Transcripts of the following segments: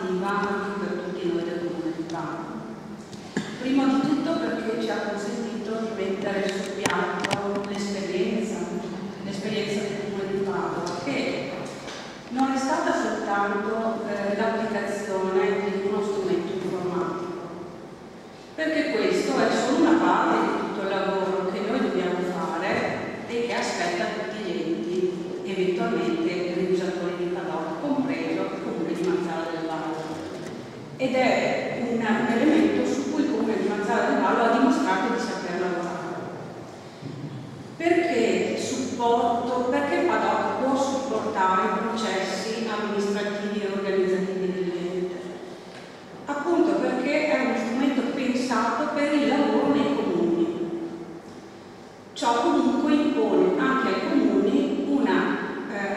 normativa anche per tutti noi del Comune di Padova. Prima di tutto perché ci ha consentito di mettere sul piatto l'esperienza del Comune di Padova, che non è stata soltanto l'applicazione di uno strumento informatico, perché questo è solo una parte di tutto il lavoro che noi dobbiamo fare e che aspetta tutti gli enti, eventualmente gli usatori di Padova, compreso il Comune di Mazara del Vallo. Ed è un elemento su cui il Comune di Mazara del Vallo ha dimostrato di saper lavorare. Perché Padova può supportare i processi amministrativi e organizzativi dell'ente? Appunto perché è uno strumento pensato per il lavoro nei comuni. Ciò comunque impone anche ai comuni un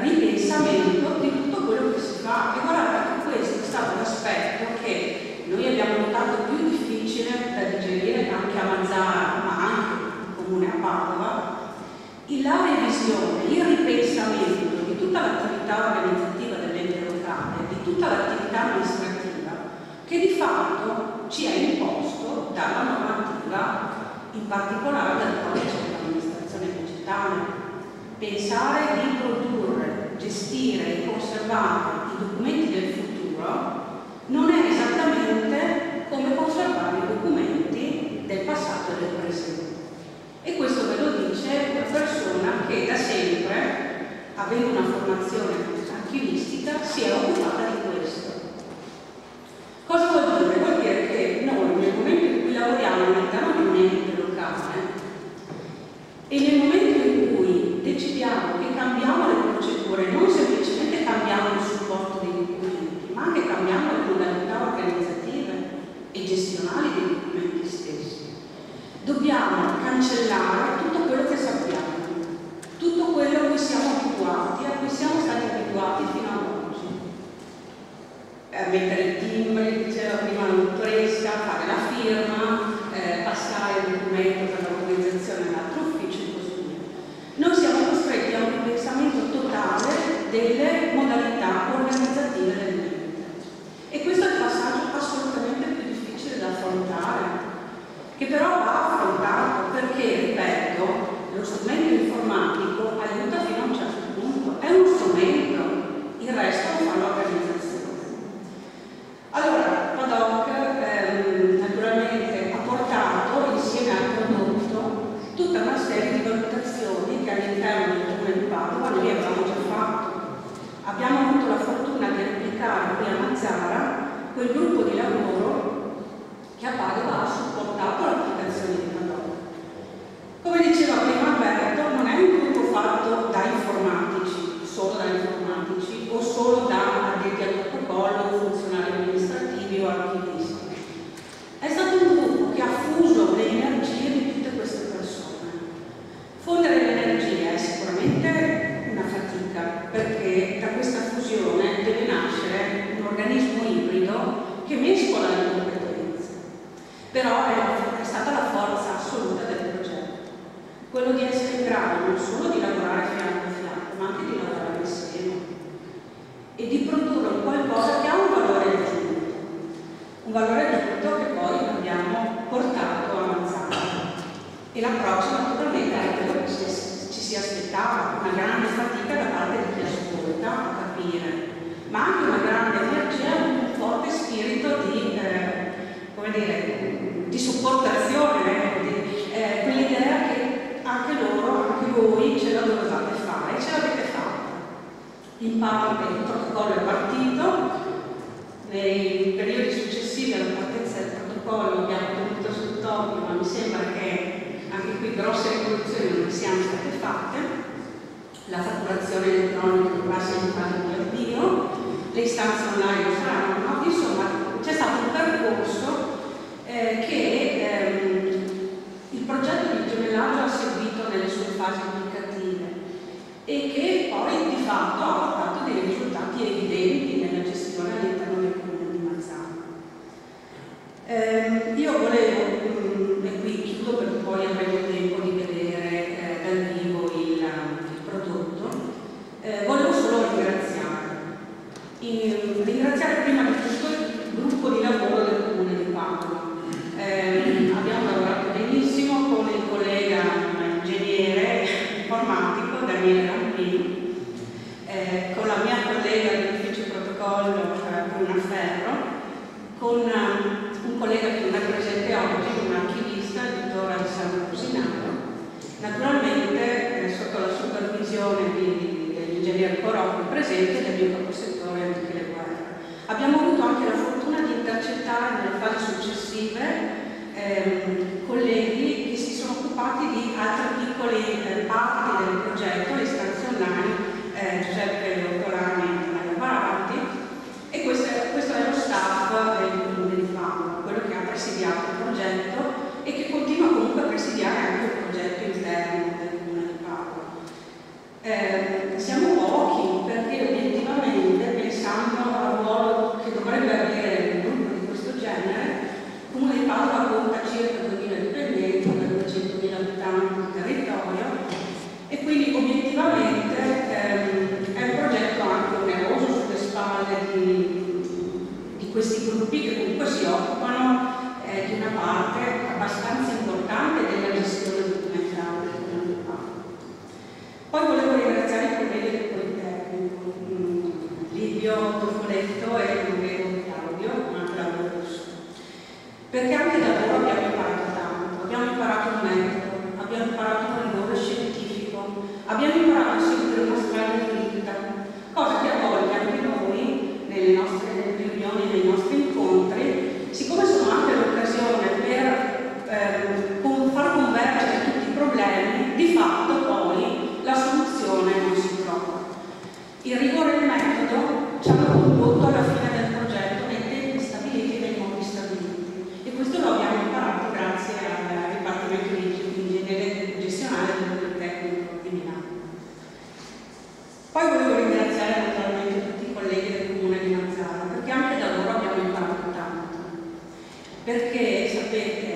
ripensamento di tutto quello che si fa. E guardate che questo è stato l'aspetto che noi abbiamo notato più difficile da digerire anche a Mazara, ma anche il Comune a Padova. La revisione, il ripensamento di tutta l'attività organizzativa dell'ente locale, di tutta l'attività amministrativa, che di fatto ci è imposto dalla normativa, in particolare dal codice dell'amministrazione digitale. Pensare di produrre, gestire e conservare i documenti del futuro non è esattamente come conservare i documenti del passato e del presente. E questo ve lo dice una persona che da sempre, avendo una formazione archivistica, si è occupata di questo. Cosa vuol dire? Vuol dire che noi nel momento in cui lavoriamo all'interno di un ente locale e nel momento in cui decidiamo che cambiamo le procedure, non semplicemente cambiamo il supporto dei documenti, ma anche cambiamo le modalità organizzative e gestionali dei documenti stessi, dobbiamo cancellare tutto quello che sappiamo, tutto quello a cui siamo abituati, a cui siamo stati abituati fino ad oggi. Mettere il timbri, diceva prima la dottoressa, fare la firma, passare il documento per l'organizzazione all'altro ufficio e così via. Noi siamo costretti a un ripensamento totale delle modalità organizzative dell'ente. E questo è il passaggio assolutamente più difficile da affrontare, che però va affrontato perché, ripeto, lo strumento informatico aiuta fino a un certo punto, è uno strumento, il resto lo fa l'organizzazione. Allora, Padova naturalmente ha portato insieme al prodotto tutta una serie di valutazioni che all'interno del Comune di Padova noi avevamo già fatto. Abbiamo avuto la fortuna di replicare qui a Mazara quel gruppo di lavoro che a Padova ha supportato l'applicazione di Padova. Come diceva prima Alberto, non è un gruppo fatto da informatici, solo da informatici, o solo da addetti al protocollo, funzionari amministrativi o archivisti. È stato un gruppo che ha fuso le energie di tutte queste persone. Fondere le energie è sicuramente una fatica, perché da questa fusione deve nascere un organismo ibrido che mescola le competenze. Però è stata la forza assoluta del progetto, quello di essere in grado non solo di lavorare fianco a fianco, ma anche di lavorare insieme e di produrre un qualcosa che ha un valore aggiunto che poi abbiamo portato a Mazara. E l'approccio naturalmente è quello che ci si aspettava, una grande fatica da parte di chi ascolta a capire, ma anche una grande energia, un forte spirito di, come dire, di supportazione, quell'idea che anche loro, anche voi ce la dovevate fare e ce l'avete fatta. In parte il protocollo è partito, nei periodi successivi alla partenza del protocollo abbiamo tenuto sott'occhio, ma mi sembra che anche qui grosse rivoluzioni non siano state fatte. La fatturazione elettronica dovrà essere in fase di avvio, le istanze online lo saranno, no? Insomma c'è stato un percorso che il progetto di gemellaggio ha seguito nelle sue fasi applicative e che poi di fatto ha portato dei risultati evidenti nella gestione all'interno del Comune di Mazara. Io volevo, e qui chiudo perché poi avremo tempo di vedere dal vivo il prodotto, volevo solo ringraziare prima di tutto Monteferro, con un collega che non è presente oggi, un archivista, il dottor Alessandro Cosinaro, naturalmente sotto la supervisione dell'ingegner Corocco presente e del mio caposettore Michele Guerra. Abbiamo avuto anche la fortuna di intercettare nelle fasi successive colleghi che si sono occupati di altre piccole parti del progetto, le istanze online, Giuseppe Ottolani e Maria Baranti, e questo è lo staff del Comune di Padova, quello che ha presidiato il progetto e che continua comunque a presidiare anche il progetto interno del Comune di Padova. Siamo pochi perché obiettivamente, pensando al ruolo che dovrebbe avere un gruppo di questo genere, il Comune di Padova conta circa 2000 dipendenti, 200.000 abitanti di territorio, e quindi obiettivamente è un progetto anche oneroso sulle spalle di questi gruppi che comunque si occupano di una parte abbastanza importante della gestione documentale del Comune di Padova. Poi volevo ringraziare i colleghi del Politecnico, Livio Tofoletto e Claudio Russo, perché anche da loro abbiamo imparato tanto, abbiamo imparato un metodo, abbiamo imparato un rigore scientifico, abbiamo imparato a seguire una strada dritta, cosa che a volte anche noi, nelle nostre riunioni, nei nostri incontri, siccome sono anche l'occasione per far convergere tutti i problemi, di fatto poi la soluzione non si trova. Il rigore del metodo ci hanno condotto alla fine del progetto nei tempi stabiliti e nei modi stabiliti, e questo lo abbiamo imparato grazie al Dipartimento di Ingegneria Gestionale del Politecnico di Milano. Poi volevo ringraziare naturalmente tutti i colleghi del Comune di Mazara, perché anche da loro abbiamo imparato tanto. Perché, sapete,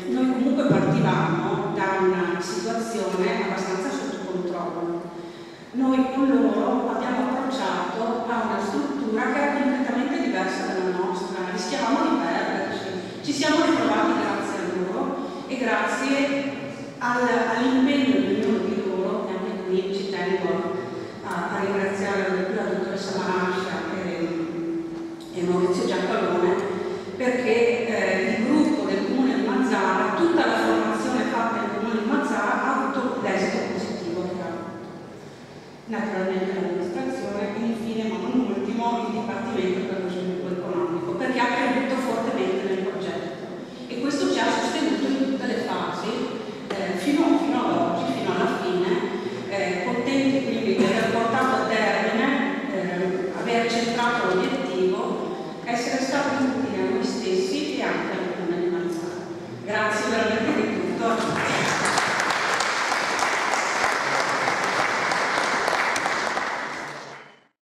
noi comunque partivamo da una situazione abbastanza sotto controllo. Noi con loro abbiamo approcciato a una struttura che era completamente diversa dalla nostra, rischiavamo di perderci. Ci siamo ritrovati grazie a loro e grazie all'impegno di ognuno di loro, e anche qui ci tengo a ringraziare la dottoressa Marascia e Maurizio Giancalone, perché il gruppo del Comune di Mazara, tutta la formazione fatta nel Comune di Mazara ha avuto l'esito positivo che ha avuto. Naturalmente l'amministrazione e infine, ma non ultimo, il Dipartimento per